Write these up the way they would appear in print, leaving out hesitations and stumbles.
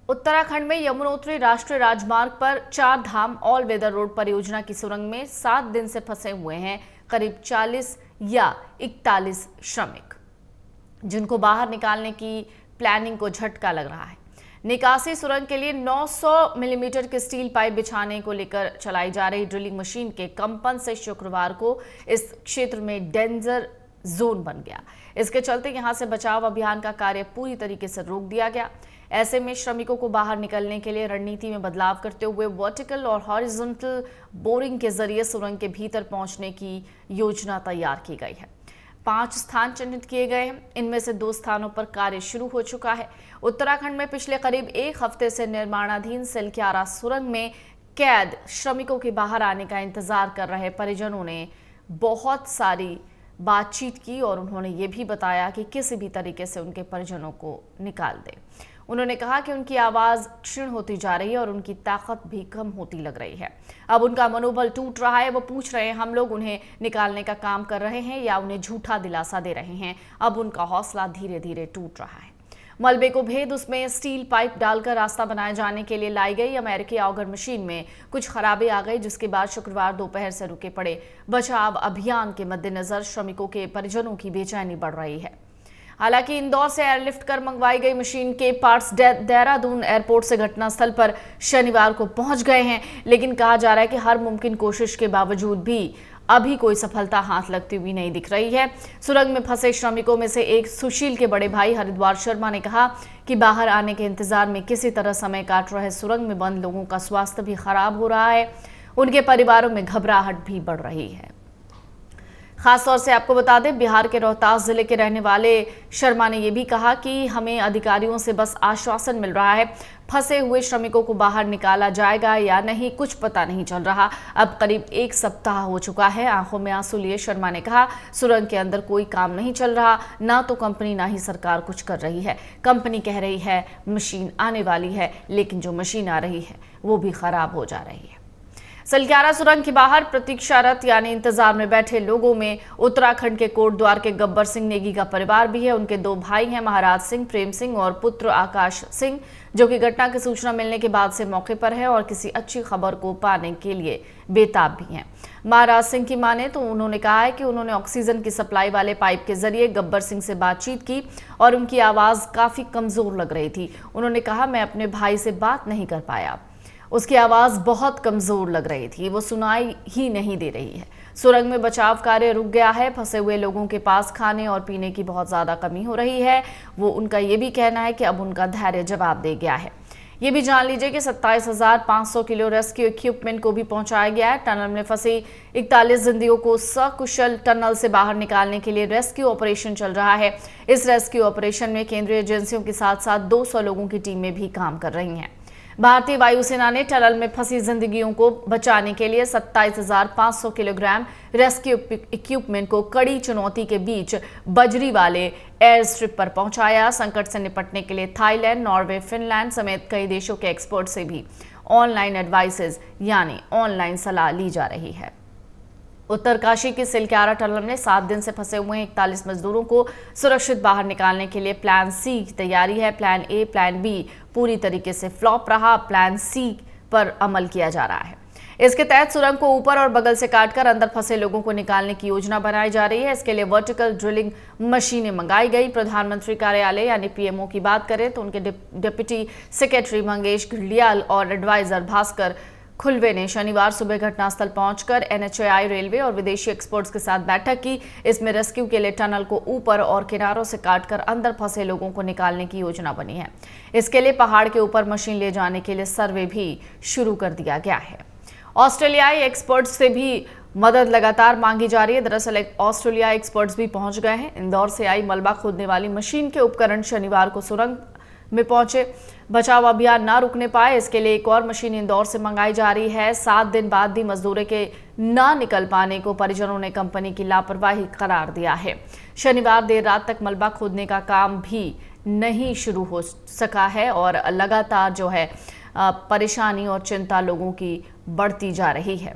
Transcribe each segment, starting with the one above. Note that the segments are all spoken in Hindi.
उत्तराखंड में यमुनोत्री राष्ट्रीय राजमार्ग पर चार धाम ऑल वेदर रोड परियोजना की सुरंग में 7 दिन से फंसे हुए हैं करीब 40 या 41 श्रमिक, जिनको बाहर निकालने की प्लानिंग को झटका लग रहा है। निकासी सुरंग के लिए 900 मिलीमीटर की स्टील पाइप बिछाने को लेकर चलाई जा रही ड्रिलिंग मशीन के कंपन से शुक्रवार को इस क्षेत्र में डेंजर जोन बन गया। इसके चलते यहां से बचाव अभियान का कार्य पूरी तरीके से रोक दिया गया। ऐसे में श्रमिकों को बाहर निकलने के लिए रणनीति में बदलाव करते हुए वर्टिकल और हॉरिजॉन्टल बोरिंग के जरिए सुरंग के भीतर पहुंचने की योजना तैयार की गई है। 5 स्थान चिन्हित किए गए हैं। इनमें से 2 स्थानों पर कार्य शुरू हो चुका है। उत्तराखंड में पिछले करीब 1 हफ्ते से निर्माणाधीन सिलक्यारा सुरंग में कैद श्रमिकों के बाहर आने का इंतजार कर रहे परिजनों ने बहुत सारी बातचीत की और उन्होंने ये भी बताया कि किसी भी तरीके से उनके परिजनों को निकाल दे। उन्होंने कहा कि उनकी आवाज क्षीण होती जा रही है और उनकी ताकत भी कम होती लग रही है। अब उनका मनोबल टूट रहा है। वो पूछ रहे हैं, हम लोग उन्हें निकालने का काम कर रहे हैं या उन्हें झूठा दिलासा दे रहे हैं। अब उनका हौसला धीरे धीरे टूट रहा है। मलबे को भेद उसमें स्टील पाइप डालकर रास्ता बनाए जाने के लिए लाई गई अमेरिकी ऑगर मशीन में कुछ खराबी आ गई, जिसके बाद शुक्रवार दोपहर से रुके पड़े बचाव अभियान के मद्देनजर श्रमिकों के परिजनों की बेचैनी बढ़ रही है। हालांकि इंदौर से एयरलिफ्ट कर मंगवाई गई मशीन के पार्ट्स देहरादून एयरपोर्ट से घटनास्थल पर शनिवार को पहुंच गए हैं, लेकिन कहा जा रहा है कि हर मुमकिन कोशिश के बावजूद भी अभी कोई सफलता हाथ लगती हुई नहीं दिख रही है। सुरंग में फंसे श्रमिकों में से एक सुशील के बड़े भाई हरिद्वार शर्मा ने कहा कि बाहर आने के इंतजार में किसी तरह समय काट रहे सुरंग में बंद लोगों का स्वास्थ्य भी खराब हो रहा है। उनके परिवारों में घबराहट भी बढ़ रही है। खासतौर से आपको बता दें, बिहार के रोहतास जिले के रहने वाले शर्मा ने यह भी कहा कि हमें अधिकारियों से बस आश्वासन मिल रहा है, फंसे हुए श्रमिकों को बाहर निकाला जाएगा या नहीं कुछ पता नहीं चल रहा। अब करीब 1 सप्ताह हो चुका है। आंखों में आंसू लिए शर्मा ने कहा, सुरंग के अंदर कोई काम नहीं चल रहा, ना तो कंपनी ना ही सरकार कुछ कर रही है। कंपनी कह रही है मशीन आने वाली है, लेकिन जो मशीन आ रही है वो भी खराब हो जा रही है। सिलक्यारा सुरंग के बाहर प्रतीक्षारत यानी इंतजार में बैठे लोगों में उत्तराखंड के कोटद्वार के गब्बर सिंह नेगी का परिवार भी है। उनके 2 भाई हैं, महाराज सिंह, प्रेम सिंह और पुत्र आकाश सिंह, जो कि घटना की सूचना मिलने के बाद से मौके पर है और किसी अच्छी खबर को पाने के लिए बेताब भी हैं। महाराज सिंह की माने तो उन्होंने कहा है कि उन्होंने ऑक्सीजन की सप्लाई वाले पाइप के जरिए गब्बर सिंह से बातचीत की और उनकी आवाज काफी कमजोर लग रही थी। उन्होंने कहा, मैं अपने भाई से बात नहीं कर पाया, उसकी आवाज बहुत कमजोर लग रही थी, वो सुनाई ही नहीं दे रही है। सुरंग में बचाव कार्य रुक गया है। फंसे हुए लोगों के पास खाने और पीने की बहुत ज्यादा कमी हो रही है। उनका ये भी कहना है कि अब उनका धैर्य जवाब दे गया है। ये भी जान लीजिए कि 27,500 किलो रेस्क्यू इक्विपमेंट को भी पहुंचाया गया है। टनल में फंसी 41 जिंदगियों को सकुशल टनल से बाहर निकालने के लिए रेस्क्यू ऑपरेशन चल रहा है। इस रेस्क्यू ऑपरेशन में केंद्रीय एजेंसियों के साथ साथ 200 लोगों की टीमें भी काम कर रही हैं। भारतीय वायुसेना ने टनल में फंसी जिंदगियों को बचाने के लिए 27,500 किलोग्राम रेस्क्यू इक्विपमेंट को कड़ी चुनौती के बीच बजरी वाले एयर स्ट्रिप पर पहुंचाया। संकट से निपटने के लिए थाईलैंड, नॉर्वे, फिनलैंड समेत कई देशों के एक्सपर्ट से भी ऑनलाइन एडवाइसेज यानी ऑनलाइन सलाह ली जा रही है। उत्तरकाशी की सिलक्यारा टनल में 7 दिन से फंसे हुए 41 मजदूरों को सुरक्षित बाहर निकालने के लिए प्लान सी की तैयारी है। प्लान ए, प्लान बी पूरी तरीके से फ्लॉप रहा। प्लान सी पर अमल किया जा रहा है। इसके तहत सुरंग को ऊपर और बगल से काटकर अंदर फंसे लोगों को निकालने की योजना बनाई जा रही है। इसके लिए वर्टिकल ड्रिलिंग मशीनें मंगाई गई। प्रधानमंत्री कार्यालय यानी पीएमओ की बात करें तो उनके डिप्टी सेक्रेटरी मंगेश घिल्डियाल और एडवाइजर भास्कर खुलवे ने शनिवार सुबह घटनास्थल पहुंचकर एनएचएआई, रेलवे और विदेशी एक्सपर्ट्स के साथ बैठक की। इसमें रेस्क्यू के लिए टनल को ऊपर और किनारों से काटकर अंदर फंसे लोगों को निकालने की योजना बनी है। इसके लिए पहाड़ के ऊपर मशीन ले जाने के लिए सर्वे भी शुरू कर दिया गया है। ऑस्ट्रेलियाई एक्सपर्ट्स से भी मदद लगातार मांगी जा रही है। दरअसल ऑस्ट्रेलियाई एक्सपर्ट्स भी पहुंच गए हैं। इंदौर से आई मलबा खोदने वाली मशीन के उपकरण शनिवार को सुरंग में पहुंचे। बचाव अभियान ना रुकने पाए, इसके लिए एक और मशीन इंदौर से मंगाई जा रही है। 7 दिन बाद भी मजदूरों के ना निकल पाने को परिजनों ने कंपनी की लापरवाही करार दिया है। शनिवार देर रात तक मलबा खोदने का काम भी नहीं शुरू हो सका है और लगातार परेशानी और चिंता लोगों की बढ़ती जा रही है।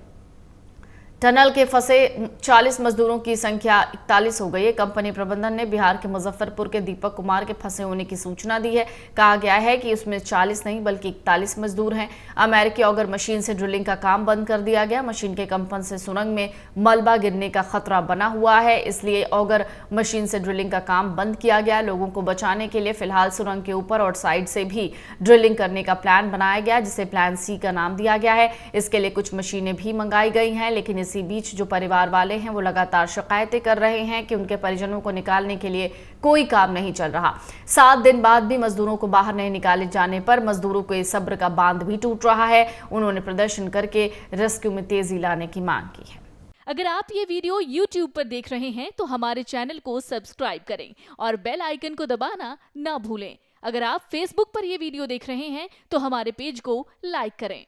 टनल के फंसे 40 मजदूरों की संख्या 41 हो गई है। कंपनी प्रबंधन ने बिहार के मुजफ्फरपुर के दीपक कुमार के फंसे होने की सूचना दी है। कहा गया है कि उसमें 40 नहीं बल्कि 41 मजदूर हैं। अमेरिकी ऑगर मशीन से ड्रिलिंग का काम बंद कर दिया गया। मशीन के कंपन से सुरंग में मलबा गिरने का खतरा बना हुआ है, इसलिए ऑगर मशीन से ड्रिलिंग का काम बंद किया गया। लोगों को बचाने के लिए फिलहाल सुरंग के ऊपर और साइड से भी ड्रिलिंग करने का प्लान बनाया गया, जिसे प्लान सी का नाम दिया गया है। इसके लिए कुछ मशीनें भी मंगाई गई हैं, लेकिन इसी बीच जो परिवार वाले हैं वो लगातार शिकायतें कर रहे हैं कि उनके परिजनों को निकालने के लिए कोई काम नहीं चल रहा। 7 दिन बाद भी मजदूरों को बाहर नहीं निकाले जाने पर मजदूरों के सब्र का बांध भी टूट रहा है। उन्होंने प्रदर्शन करके रेस्क्यू में तेजी लाने की मांग की है। अगर आप ये वीडियो YouTube पर देख रहे हैं तो हमारे चैनल को सब्सक्राइब करें और बेल आइकन को दबाना ना भूलें। अगर आप Facebook पर ये वीडियो देख रहे हैं तो हमारे पेज को लाइक करें।